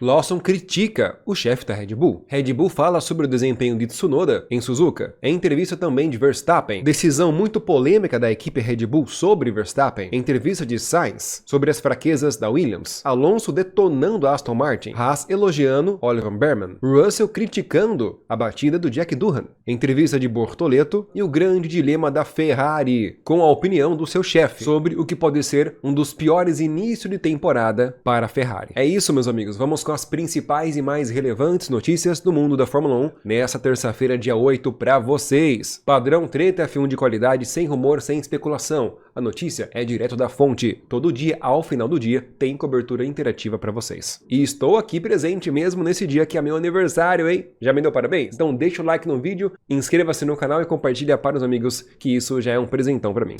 Lawson critica o chefe da Red Bull. Red Bull fala sobre o desempenho de Tsunoda em Suzuka. Em entrevista também de Verstappen. Decisão muito polêmica da equipe Red Bull sobre Verstappen. Entrevista de Sainz sobre as fraquezas da Williams. Alonso detonando a Aston Martin. Haas elogiando Oliver Behrman. Russell criticando a batida do Jack Doohan. Entrevista de Bortoleto e o grande dilema da Ferrari, com a opinião do seu chefe sobre o que pode ser um dos piores inícios de temporada para a Ferrari. É isso, meus amigos. Vamos com as principais e mais relevantes notícias do mundo da Fórmula 1 nessa terça-feira, dia 8, para vocês. Padrão treta F1 de qualidade, sem rumor, sem especulação. A notícia é direto da fonte. Todo dia, ao final do dia, tem cobertura interativa para vocês. E estou aqui presente mesmo nesse dia que é meu aniversário, hein? Já me deu parabéns? Então deixa o like no vídeo, inscreva-se no canal e compartilha para os amigos, que isso já é um presentão para mim.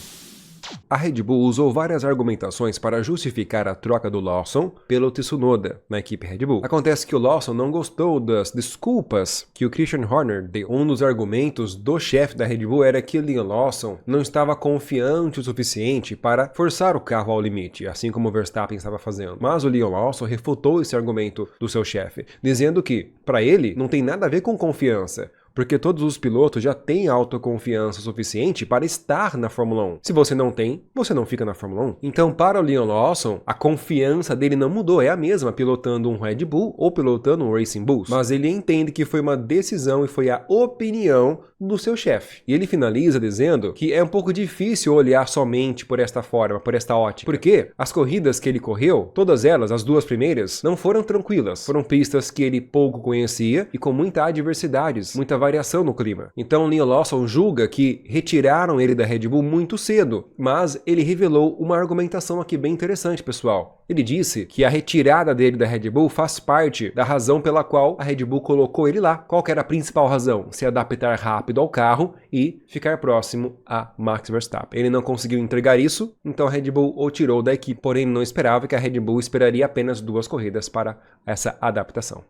A Red Bull usou várias argumentações para justificar a troca do Lawson pelo Tsunoda na equipe Red Bull. Acontece que o Lawson não gostou das desculpas que o Christian Horner deu. Um dos argumentos do chefe da Red Bull era que o Liam Lawson não estava confiante o suficiente para forçar o carro ao limite, assim como o Verstappen estava fazendo. Mas o Liam Lawson refutou esse argumento do seu chefe, dizendo que, para ele, não tem nada a ver com confiança, porque todos os pilotos já têm autoconfiança suficiente para estar na Fórmula 1. Se você não tem, você não fica na Fórmula 1. Então, para o Liam Lawson, a confiança dele não mudou, é a mesma pilotando um Red Bull ou pilotando um Racing Bulls. Mas ele entende que foi uma decisão e foi a opinião do seu chefe. E ele finaliza dizendo que é um pouco difícil olhar somente por esta forma, por esta ótica. Porque as corridas que ele correu, todas elas, as duas primeiras, não foram tranquilas. Foram pistas que ele pouco conhecia e com muita adversidades, muita variação no clima. Então Liam Lawson julga que retiraram ele da Red Bull muito cedo, mas ele revelou uma argumentação aqui bem interessante, pessoal. Ele disse que a retirada dele da Red Bull faz parte da razão pela qual a Red Bull colocou ele lá. Qual que era a principal razão? Se adaptar rápido ao carro e ficar próximo a Max Verstappen. Ele não conseguiu entregar isso, então a Red Bull o tirou da equipe, porém não esperava que a Red Bull esperaria apenas 2 corridas para essa adaptação.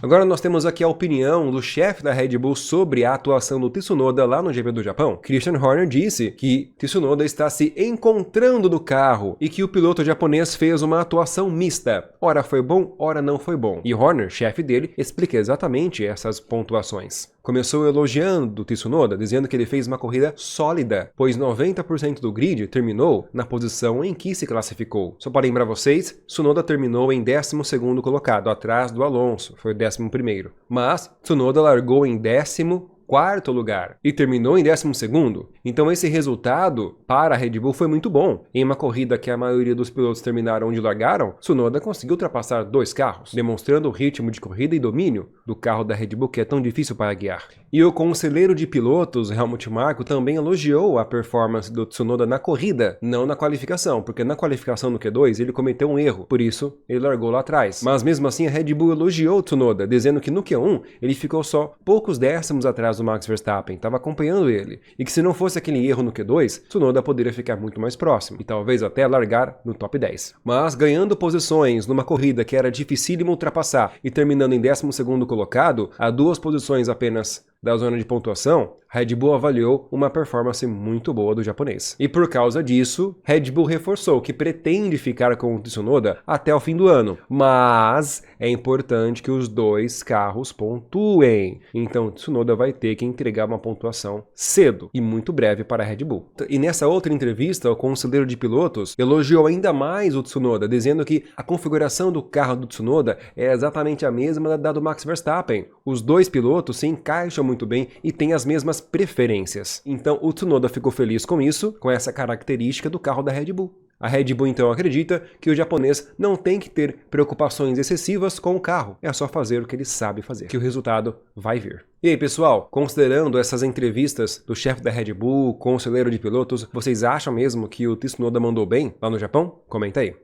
Agora nós temos aqui a opinião do chefe da Red Bull sobre a atuação do Tsunoda lá no GP do Japão. Christian Horner disse que Tsunoda está se encontrando no carro e que o piloto japonês fez uma atuação mista. Ora foi bom, ora não foi bom. E Horner, chefe dele, explica exatamente essas pontuações. Começou elogiando o Tsunoda, dizendo que ele fez uma corrida sólida, pois 90% do grid terminou na posição em que se classificou. Só para lembrar vocês, Tsunoda terminou em 12º colocado, atrás do Alonso, foi o 11º. Mas Tsunoda largou em 14º lugar e terminou em 12º. Então esse resultado para a Red Bull foi muito bom. Em uma corrida que a maioria dos pilotos terminaram onde largaram, Tsunoda conseguiu ultrapassar 2 carros, demonstrando o ritmo de corrida e domínio do carro da Red Bull, que é tão difícil para guiar. E o conselheiro de pilotos, Helmut Marko, também elogiou a performance do Tsunoda na corrida, não na qualificação, porque na qualificação no Q2 ele cometeu um erro, por isso ele largou lá atrás. Mas mesmo assim a Red Bull elogiou o Tsunoda, dizendo que no Q1 ele ficou só poucos décimos atrás do Max Verstappen, estava acompanhando ele, e que se não fosse aquele erro no Q2, Tsunoda poderia ficar muito mais próximo, e talvez até largar no top 10. Mas ganhando posições numa corrida que era dificílimo ultrapassar e terminando em 12º colocado, a 2 posições apenas da zona de pontuação, Red Bull avaliou uma performance muito boa do japonês. E por causa disso, Red Bull reforçou que pretende ficar com o Tsunoda até o fim do ano. Mas é importante que os 2 carros pontuem. Então Tsunoda vai ter que entregar uma pontuação cedo e muito breve para a Red Bull. E nessa outra entrevista, o conselheiro de pilotos elogiou ainda mais o Tsunoda, dizendo que a configuração do carro do Tsunoda é exatamente a mesma da do Max Verstappen. Os 2 pilotos se encaixam muito bem e têm as mesmas preferências. Então o Tsunoda ficou feliz com isso, com essa característica do carro da Red Bull. A Red Bull então acredita que o japonês não tem que ter preocupações excessivas com o carro, é só fazer o que ele sabe fazer, que o resultado vai vir. E aí pessoal, considerando essas entrevistas do chefe da Red Bull, conselheiro de pilotos, vocês acham mesmo que o Tsunoda mandou bem lá no Japão? Comenta aí.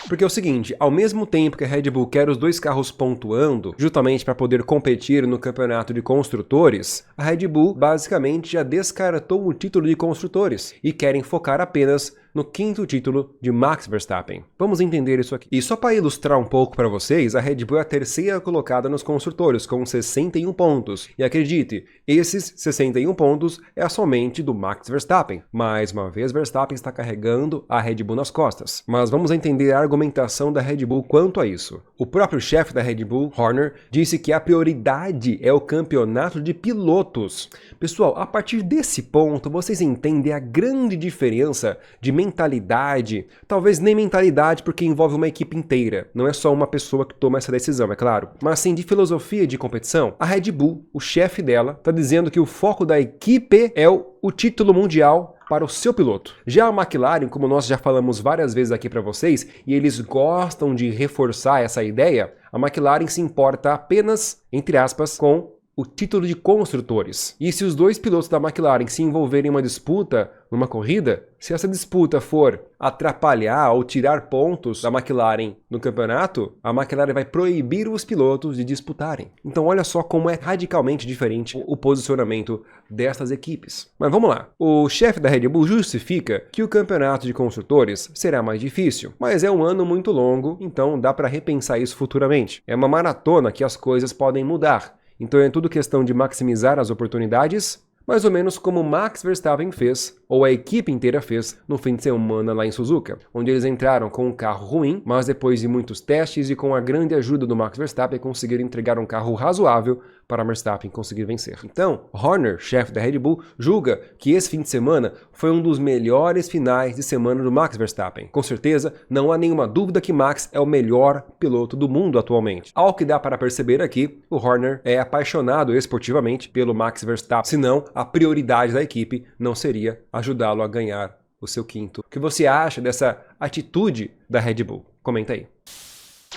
Porque é o seguinte, ao mesmo tempo que a Red Bull quer os 2 carros pontuando, justamente para poder competir no campeonato de construtores, a Red Bull basicamente já descartou o título de construtores e querem focar apenas no 5º título de Max Verstappen. Vamos entender isso aqui. E só para ilustrar um pouco para vocês, a Red Bull é a 3ª colocada nos construtores, com 61 pontos. E acredite, esses 61 pontos é somente do Max Verstappen. Mais uma vez, Verstappen está carregando a Red Bull nas costas. Mas vamos entender a argumentação da Red Bull quanto a isso. O próprio chefe da Red Bull, Horner, disse que a prioridade é o campeonato de pilotos. Pessoal, a partir desse ponto, vocês entendem a grande diferença de mentalidade, talvez nem mentalidade porque envolve uma equipe inteira, não é só uma pessoa que toma essa decisão, é claro, mas sim de filosofia de competição. A Red Bull, o chefe dela, está dizendo que o foco da equipe é o título mundial para o seu piloto. Já a McLaren, como nós já falamos várias vezes aqui para vocês, e eles gostam de reforçar essa ideia, a McLaren se importa apenas, entre aspas, com o título de construtores. E se os dois pilotos da McLaren se envolverem em uma disputa, numa corrida, se essa disputa for atrapalhar ou tirar pontos da McLaren no campeonato, a McLaren vai proibir os pilotos de disputarem. Então olha só como é radicalmente diferente o posicionamento dessas equipes. Mas vamos lá. O chefe da Red Bull justifica que o campeonato de construtores será mais difícil, mas é um ano muito longo, então dá para repensar isso futuramente. É uma maratona que as coisas podem mudar. Então é tudo questão de maximizar as oportunidades, mais ou menos como Max Verstappen fez, ou a equipe inteira fez, no fim de semana lá em Suzuka, onde eles entraram com um carro ruim, mas depois de muitos testes e com a grande ajuda do Max Verstappen conseguiram entregar um carro razoável para Verstappen conseguir vencer. Então, Horner, chefe da Red Bull, julga que esse fim de semana foi um dos melhores finais de semana do Max Verstappen. Com certeza, não há nenhuma dúvida que Max é o melhor piloto do mundo atualmente. Ao que dá para perceber aqui, o Horner é apaixonado esportivamente pelo Max Verstappen, senão a prioridade da equipe não seria ajudá-lo a ganhar o seu 5º. O que você acha dessa atitude da Red Bull? Comenta aí.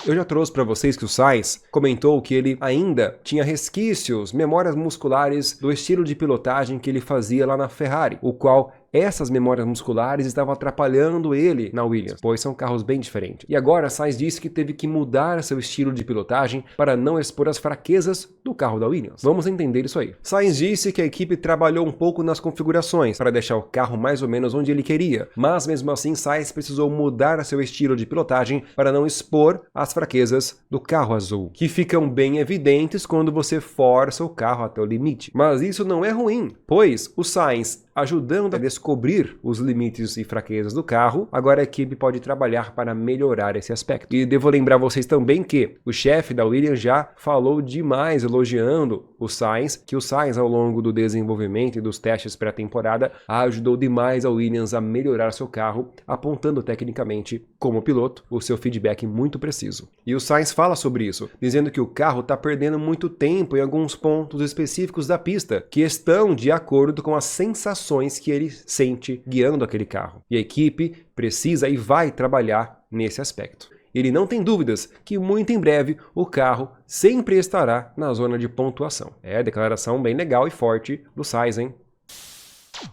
Eu já trouxe para vocês que o Sainz comentou que ele ainda tinha resquícios, memórias musculares do estilo de pilotagem que ele fazia lá na Ferrari, o qual essas memórias musculares estavam atrapalhando ele na Williams, pois são carros bem diferentes. E agora Sainz disse que teve que mudar seu estilo de pilotagem para não expor as fraquezas do carro da Williams. Vamos entender isso aí. Sainz disse que a equipe trabalhou um pouco nas configurações para deixar o carro mais ou menos onde ele queria, mas mesmo assim Sainz precisou mudar seu estilo de pilotagem para não expor as fraquezas do carro azul, que ficam bem evidentes quando você força o carro até o limite. Mas isso não é ruim, pois o Sainz, ajudando a descobrir os limites e fraquezas do carro, agora a equipe pode trabalhar para melhorar esse aspecto. E devo lembrar vocês também que o chefe da Williams já falou demais elogiando o Sainz, que o Sainz ao longo do desenvolvimento e dos testes pré-temporada ajudou demais a Williams a melhorar seu carro, apontando tecnicamente como piloto o seu feedback muito preciso. E o Sainz fala sobre isso, dizendo que o carro está perdendo muito tempo em alguns pontos específicos da pista, que estão de acordo com as sensações que ele sente guiando aquele carro. E a equipe precisa e vai trabalhar nesse aspecto. Ele não tem dúvidas que muito em breve o carro sempre estará na zona de pontuação. É declaração bem legal e forte do Sainz, hein?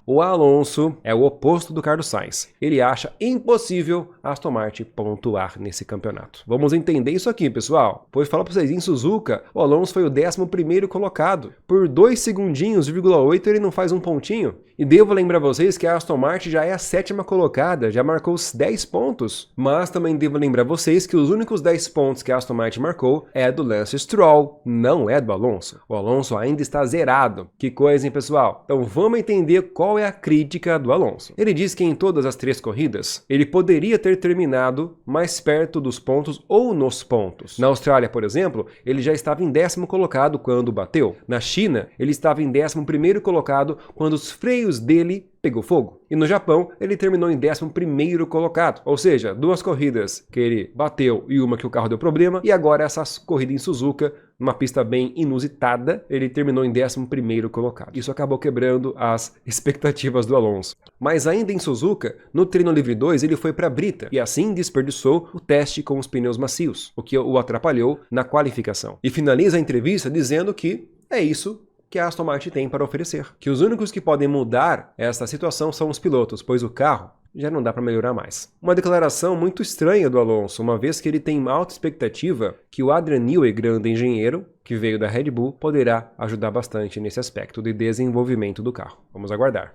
O Alonso é o oposto do Carlos Sainz. Ele acha impossível a Aston Martin pontuar nesse campeonato. Vamos entender isso aqui, pessoal. Pois falo para vocês, em Suzuka, o Alonso foi o 11º colocado. Por 2 segundinhos, 0,8, ele não faz um pontinho. E devo lembrar vocês que a Aston Martin já é a 7ª colocada, já marcou os 10 pontos. Mas também devo lembrar vocês que os únicos 10 pontos que a Aston Martin marcou é do Lance Stroll, não é do Alonso. O Alonso ainda está zerado. Que coisa, hein, pessoal? Então vamos entender qual é a crítica do Alonso. Ele diz que em todas as 3 corridas, ele poderia ter terminado mais perto dos pontos ou nos pontos. Na Austrália, por exemplo, ele já estava em 10º colocado quando bateu. Na China, ele estava em 11º colocado quando os freios dele pegou fogo. E no Japão, ele terminou em 11º colocado. Ou seja, 2 corridas que ele bateu e uma que o carro deu problema. E agora essa corrida em Suzuka, numa pista bem inusitada, ele terminou em 11º colocado. Isso acabou quebrando as expectativas do Alonso. Mas ainda em Suzuka, no treino livre 2, ele foi para a brita. E assim desperdiçou o teste com os pneus macios, o que o atrapalhou na qualificação. E finaliza a entrevista dizendo que é isso que a Aston Martin tem para oferecer. Que os únicos que podem mudar essa situação são os pilotos, pois o carro já não dá para melhorar mais. Uma declaração muito estranha do Alonso, uma vez que ele tem uma alta expectativa que o Adrian Newey, grande engenheiro, que veio da Red Bull, poderá ajudar bastante nesse aspecto de desenvolvimento do carro. Vamos aguardar.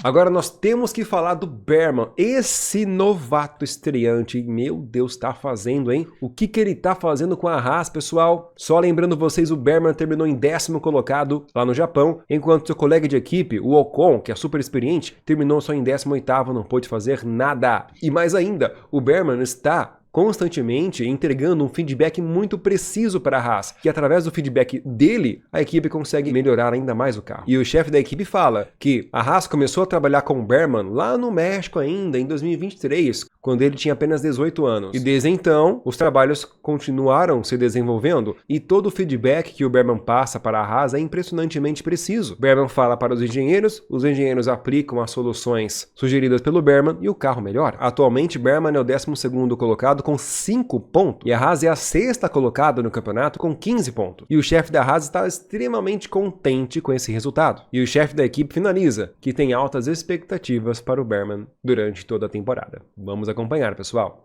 Agora nós temos que falar do Behrman, esse novato estreante. Meu Deus, tá fazendo, hein? O que ele tá fazendo com a Haas, pessoal? Só lembrando vocês, o Behrman terminou em 10º colocado lá no Japão, enquanto seu colega de equipe, o Ocon, que é super experiente, terminou só em 18º, não pôde fazer nada. E mais ainda, o Behrman está constantemente entregando um feedback muito preciso para a Haas, que através do feedback dele, a equipe consegue melhorar ainda mais o carro. E o chefe da equipe fala que a Haas começou a trabalhar com o Behrman lá no México ainda, em 2023, quando ele tinha apenas 18 anos. E desde então, os trabalhos continuaram se desenvolvendo e todo o feedback que o Behrman passa para a Haas é impressionantemente preciso. O Behrman fala para os engenheiros aplicam as soluções sugeridas pelo Behrman e o carro melhora. Atualmente, Behrman é o 12º colocado com 5 pontos e a Haas é a 6ª colocada no campeonato com 15 pontos. E o chefe da Haas está extremamente contente com esse resultado. E o chefe da equipe finaliza que tem altas expectativas para o Behrman durante toda a temporada. Vamos acompanhar, pessoal.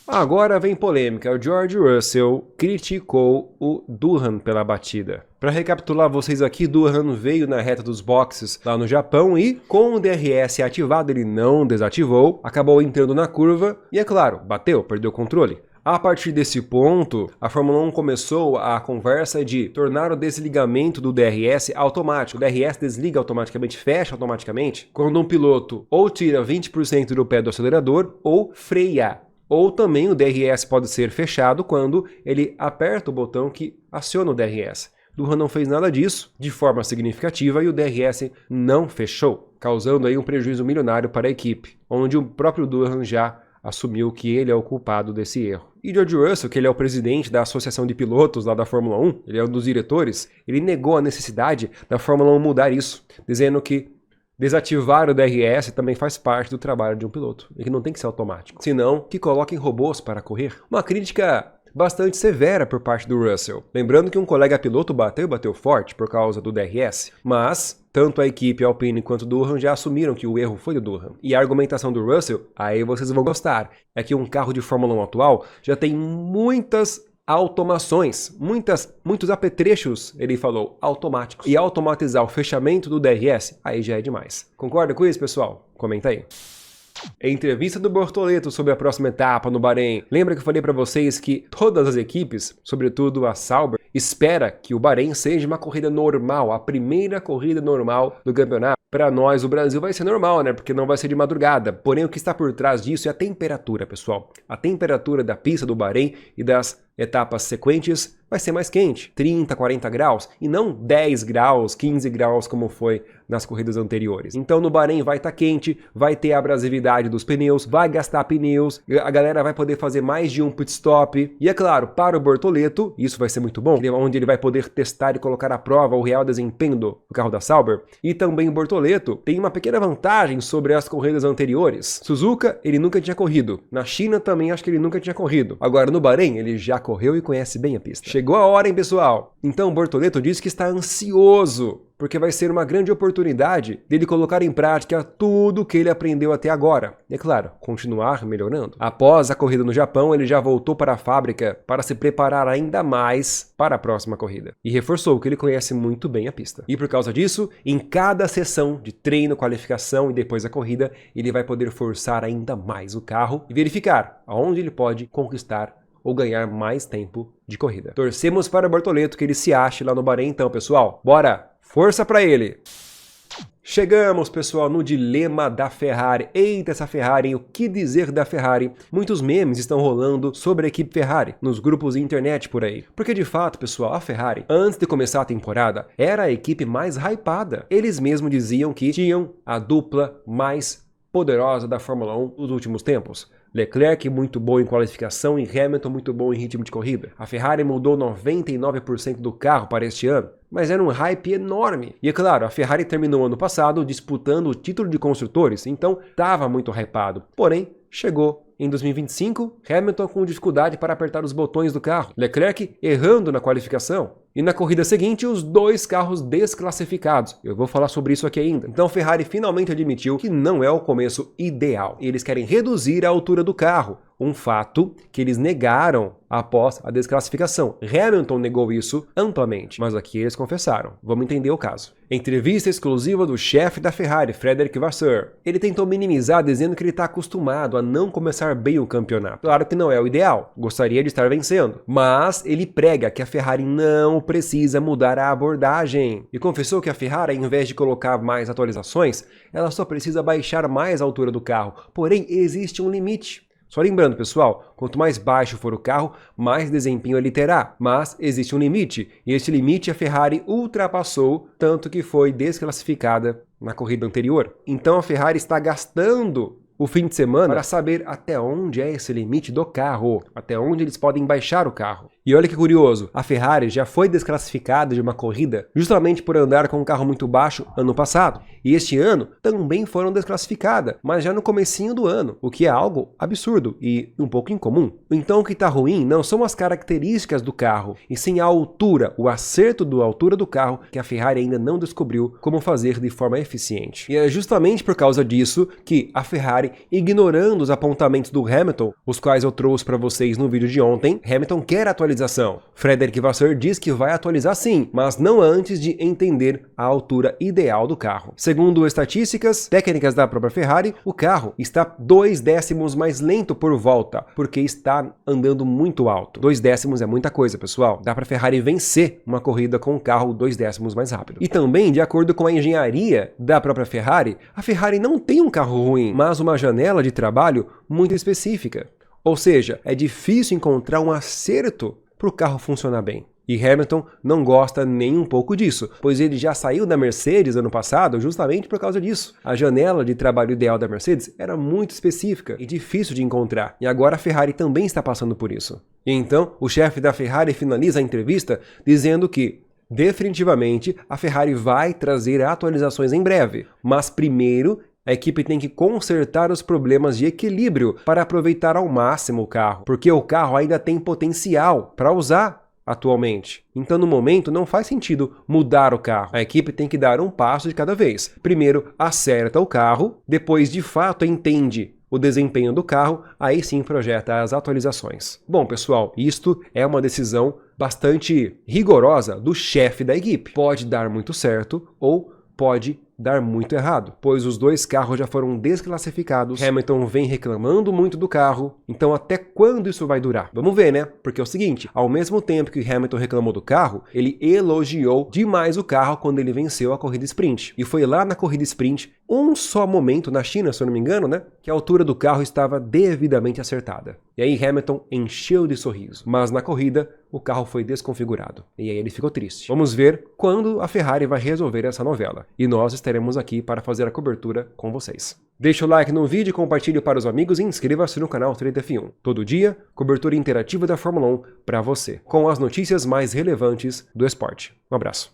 Agora vem polêmica. O George Russell criticou o Durham pela batida. Para recapitular vocês aqui, Durham veio na reta dos boxes lá no Japão e, com o DRS ativado, ele não desativou, acabou entrando na curva e, é claro, bateu, perdeu o controle. A partir desse ponto, a Fórmula 1 começou a conversa de tornar o desligamento do DRS automático. O DRS desliga automaticamente, fecha automaticamente, quando um piloto ou tira 20% do pé do acelerador ou freia. Ou também o DRS pode ser fechado quando ele aperta o botão que aciona o DRS. Durham não fez nada disso de forma significativa e o DRS não fechou, causando aí um prejuízo milionário para a equipe, onde o próprio Durham já assumiu que ele é o culpado desse erro. E George Russell, que ele é o presidente da Associação de Pilotos lá da Fórmula 1, ele é um dos diretores, ele negou a necessidade da Fórmula 1 mudar isso, dizendo que desativar o DRS também faz parte do trabalho de um piloto, e que não tem que ser automático, senão que coloquem robôs para correr. Uma crítica bastante severa por parte do Russell. Lembrando que um colega piloto bateu forte por causa do DRS, mas tanto a equipe Alpine quanto o Durham já assumiram que o erro foi do Durham. E a argumentação do Russell, aí vocês vão gostar, é que um carro de Fórmula 1 atual já tem muitas automações, muitos apetrechos, ele falou, automáticos. E automatizar o fechamento do DRS, aí já é demais. Concorda com isso, pessoal? Comenta aí. Entrevista do Bortoleto sobre a próxima etapa no Bahrein. Lembra que eu falei para vocês que todas as equipes, sobretudo a Sauber, espera que o Bahrein seja uma corrida normal, a primeira corrida normal do campeonato. Para nós, o Brasil vai ser normal, né? Porque não vai ser de madrugada. Porém, o que está por trás disso é a temperatura, pessoal. A temperatura da pista do Bahrein e das etapas sequentes vai ser mais quente, 30, 40 graus, e não 10 graus, 15 graus como foi nas corridas anteriores. Então no Bahrein vai estar quente, vai ter a abrasividade dos pneus, vai gastar pneus, a galera vai poder fazer mais de um pit stop. E é claro, para o Bortoleto, isso vai ser muito bom, onde ele vai poder testar e colocar à prova o real desempenho do carro da Sauber. E também o Bortoleto tem uma pequena vantagem sobre as corridas anteriores. Suzuka, ele nunca tinha corrido. Na China também acho que ele nunca tinha corrido. Agora no Bahrein, ele já correu e conhece bem a pista. Chegou a hora, hein, pessoal? Então o Bortoleto diz que está ansioso, porque vai ser uma grande oportunidade dele colocar em prática tudo o que ele aprendeu até agora. E, é claro, continuar melhorando. Após a corrida no Japão, ele já voltou para a fábrica para se preparar ainda mais para a próxima corrida. E reforçou que ele conhece muito bem a pista. E por causa disso, em cada sessão de treino, qualificação e depois da corrida, ele vai poder forçar ainda mais o carro e verificar aonde ele pode conquistar ou ganhar mais tempo de corrida. Torcemos para o Bortoleto que ele se ache lá no Bahrein então, pessoal. Bora! Força para ele! Chegamos, pessoal, no dilema da Ferrari. Eita, essa Ferrari, hein? O que dizer da Ferrari? Muitos memes estão rolando sobre a equipe Ferrari, nos grupos de internet por aí. Porque, de fato, pessoal, a Ferrari, antes de começar a temporada, era a equipe mais hypada. Eles mesmos diziam que tinham a dupla mais poderosa da Fórmula 1 nos últimos tempos. Leclerc muito bom em qualificação e Hamilton muito bom em ritmo de corrida. A Ferrari mudou 99% do carro para este ano, mas era um hype enorme. E é claro, a Ferrari terminou ano passado disputando o título de construtores, então estava muito hypado. Porém, chegou em 2025, Hamilton com dificuldade para apertar os botões do carro, Leclerc errando na qualificação. E na corrida seguinte, os dois carros desclassificados. Eu vou falar sobre isso aqui ainda. Então, Ferrari finalmente admitiu que não é o começo ideal. Eles querem reduzir a altura do carro. um fato que eles negaram após a desclassificação. Hamilton negou isso amplamente, mas aqui eles confessaram. Vamos entender o caso. Entrevista exclusiva do chefe da Ferrari, Frederic Vasseur. Ele tentou minimizar dizendo que ele está acostumado a não começar bem o campeonato. Claro que não é o ideal, gostaria de estar vencendo, mas ele prega que a Ferrari não precisa mudar a abordagem. E confessou que a Ferrari, ao invés de colocar mais atualizações, ela só precisa baixar mais a altura do carro. Porém, existe um limite. Só lembrando, pessoal, quanto mais baixo for o carro, mais desempenho ele terá. Mas existe um limite, e esse limite a Ferrari ultrapassou, tanto que foi desclassificada na corrida anterior. Então a Ferrari está gastando o fim de semana para saber até onde é esse limite do carro, até onde eles podem baixar o carro. E olha que curioso, a Ferrari já foi desclassificada de uma corrida justamente por andar com um carro muito baixo ano passado. E este ano também foram desclassificadas, mas já no comecinho do ano, o que é algo absurdo e um pouco incomum. Então o que está ruim não são as características do carro, e sim a altura, o acerto da altura do carro que a Ferrari ainda não descobriu como fazer de forma eficiente. E é justamente por causa disso que a Ferrari, ignorando os apontamentos do Hamilton, os quais eu trouxe para vocês no vídeo de ontem, Hamilton quer atualização. Frederic Vasseur diz que vai atualizar sim, mas não antes de entender a altura ideal do carro. Segundo estatísticas técnicas da própria Ferrari, o carro está 2 décimos mais lento por volta, porque está andando muito alto. 2 décimos é muita coisa, pessoal. Dá para a Ferrari vencer uma corrida com um carro 2 décimos mais rápido. E também, de acordo com a engenharia da própria Ferrari, a Ferrari não tem um carro ruim, mas uma janela de trabalho muito específica. Ou seja, é difícil encontrar um acerto para o carro funcionar bem. E Hamilton não gosta nem um pouco disso, pois ele já saiu da Mercedes ano passado justamente por causa disso. A janela de trabalho ideal da Mercedes era muito específica e difícil de encontrar, e agora a Ferrari também está passando por isso. E então, o chefe da Ferrari finaliza a entrevista dizendo que definitivamente a Ferrari vai trazer atualizações em breve, mas primeiro a equipe tem que consertar os problemas de equilíbrio para aproveitar ao máximo o carro, porque o carro ainda tem potencial para usar atualmente. Então, no momento, não faz sentido mudar o carro. A equipe tem que dar um passo de cada vez. Primeiro, acerta o carro, depois, de fato, entende o desempenho do carro, aí sim projeta as atualizações. Bom, pessoal, isto é uma decisão bastante rigorosa do chefe da equipe. Pode dar muito certo ou pode dar muito errado, pois os dois carros já foram desclassificados, Hamilton vem reclamando muito do carro, então até quando isso vai durar? Vamos ver, né? Porque é o seguinte, ao mesmo tempo que Hamilton reclamou do carro, ele elogiou demais o carro quando ele venceu a corrida sprint. E foi lá na corrida sprint, um só momento na China, se eu não me engano, né? Que a altura do carro estava devidamente acertada. E aí Hamilton encheu de sorriso, mas na corrida o carro foi desconfigurado. E aí ele ficou triste. Vamos ver quando a Ferrari vai resolver essa novela. E nós estaremos aqui para fazer a cobertura com vocês. Deixa o like no vídeo, compartilhe para os amigos e inscreva-se no canal Treta F1. Todo dia, cobertura interativa da Fórmula 1 para você, com as notícias mais relevantes do esporte. Um abraço.